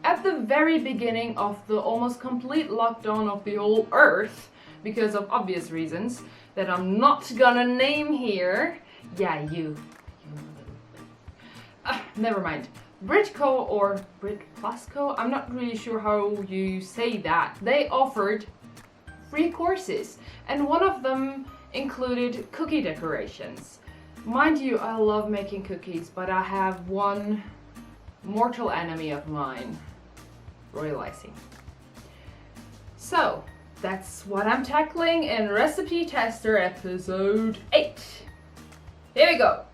At the very beginning of the almost complete lockdown of the whole Earth, because of obvious reasons that I'm not gonna name here. Yeah, you. Never mind. Brit+Co or Brit+Co, I'm not really sure how you say that. They offered free courses, and one of them included cookie decorations. Mind you, I love making cookies, but I have one mortal enemy of mine. Royal icing. So, that's what I'm tackling in Recipe Tester episode 8. Here we go!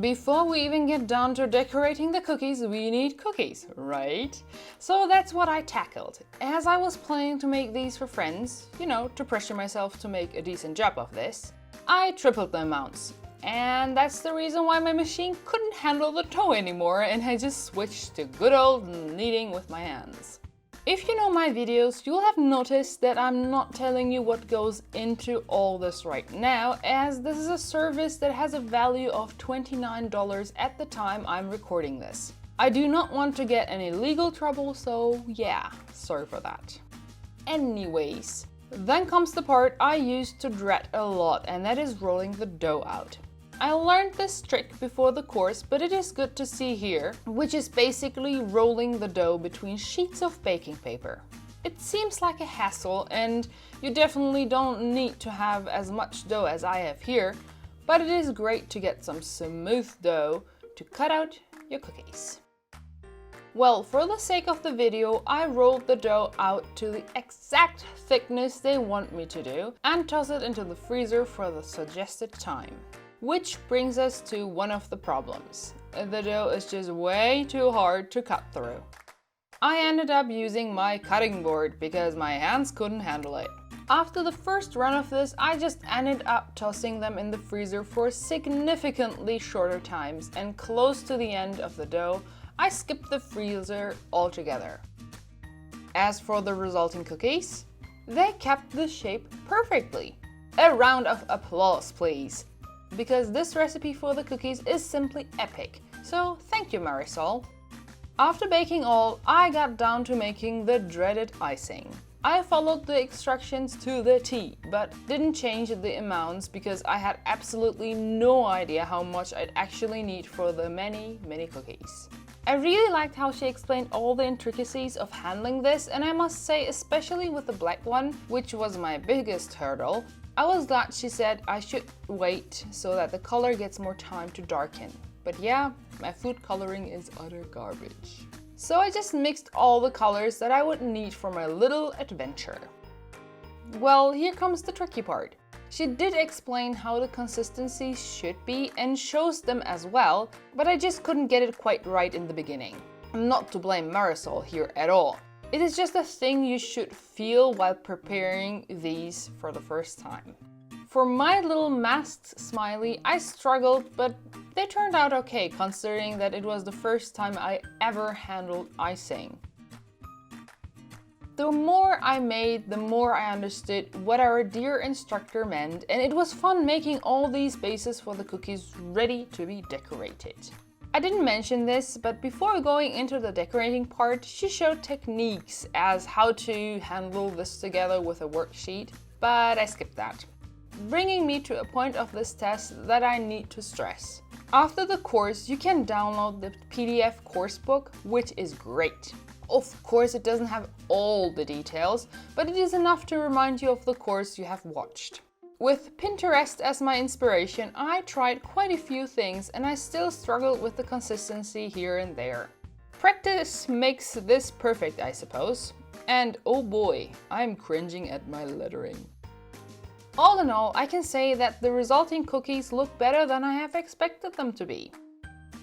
Before we even get down to decorating the cookies, we need cookies, right? So that's what I tackled. As I was planning to make these for friends, you know, to pressure myself to make a decent job of this, I tripled the amounts. And that's the reason why my machine couldn't handle the dough anymore, and I just switched to good old kneading with my hands. If you know my videos, you'll have noticed that I'm not telling you what goes into all this right now, as this is a service that has a value of $29 at the time I'm recording this. I do not want to get any legal trouble, so yeah, sorry for that. Anyways, then comes the part I used to dread a lot, and that is rolling the dough out. I learned this trick before the course, but it is good to see here, which is basically rolling the dough between sheets of baking paper. It seems like a hassle, and you definitely don't need to have as much dough as I have here, but it is great to get some smooth dough to cut out your cookies. Well, for the sake of the video, I rolled the dough out to the exact thickness they want me to do and toss it into the freezer for the suggested time. Which brings us to one of the problems. The dough is just way too hard to cut through. I ended up using my cutting board because my hands couldn't handle it. After the first run of this, I just ended up tossing them in the freezer for significantly shorter times, and close to the end of the dough, I skipped the freezer altogether. As for the resulting cookies, they kept the shape perfectly. A round of applause, please. Because this recipe for the cookies is simply epic, so thank you, Marisol. After baking all, I got down to making the dreaded icing. I followed the instructions to the T, but didn't change the amounts because I had absolutely no idea how much I'd actually need for the many cookies. I really liked how she explained all the intricacies of handling this, and I must say, especially with the black one, which was my biggest hurdle, I was glad she said I should wait so that the color gets more time to darken. But yeah, my food coloring is utter garbage. So I just mixed all the colors that I would need for my little adventure. Well, here comes the tricky part. She did explain how the consistency should be and shows them as well, but I just couldn't get it quite right in the beginning. I'm not to blame Marisol here at all. It is just a thing you should feel while preparing these for the first time. For my little masked smiley, I struggled, but they turned out okay considering that it was the first time I ever handled icing. The more I made, the more I understood what our dear instructor meant, and it was fun making all these bases for the cookies ready to be decorated. I didn't mention this, but before going into the decorating part, she showed techniques as how to handle this together with a worksheet, but I skipped that. Bringing me to a point of this test that I need to stress. After the course, you can download the PDF course book, which is great. Of course, it doesn't have all the details, but it is enough to remind you of the course you have watched. With Pinterest as my inspiration, I tried quite a few things and I still struggled with the consistency here and there. Practice makes this perfect, I suppose. And oh boy, I'm cringing at my lettering. All in all, I can say that the resulting cookies look better than I have expected them to be.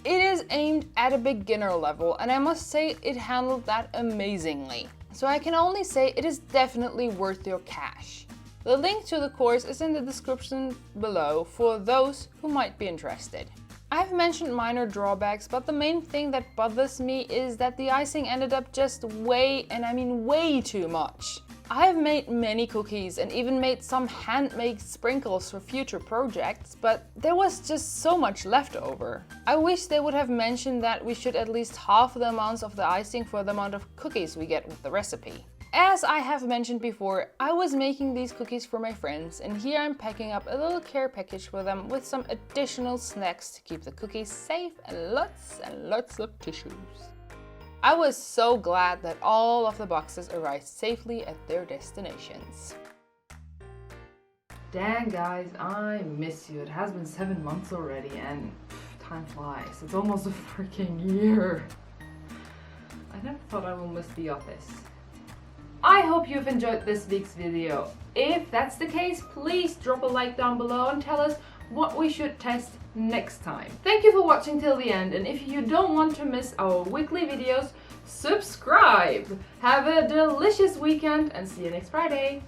It is aimed at a beginner level, and I must say it handled that amazingly. So I can only say it is definitely worth your cash. The link to the course is in the description below for those who might be interested. I've mentioned minor drawbacks, but the main thing that bothers me is that the icing ended up just way, and I mean way too much. I've made many cookies and even made some handmade sprinkles for future projects, but there was just so much left over. I wish they would have mentioned that we should at least half the amounts of the icing for the amount of cookies we get with the recipe. As I have mentioned before, I was making these cookies for my friends, and here I'm packing up a little care package for them with some additional snacks to keep the cookies safe and lots of tissues. I was so glad that all of the boxes arrived safely at their destinations. Dang guys, I miss you. It has been 7 months already and time flies. It's almost a freaking year. I never thought I would miss the office. I hope you've enjoyed this week's video. If that's the case, please drop a like down below and tell us what we should test next time. Thank you for watching till the end, and if you don't want to miss our weekly videos, subscribe! Have a delicious weekend and see you next Friday!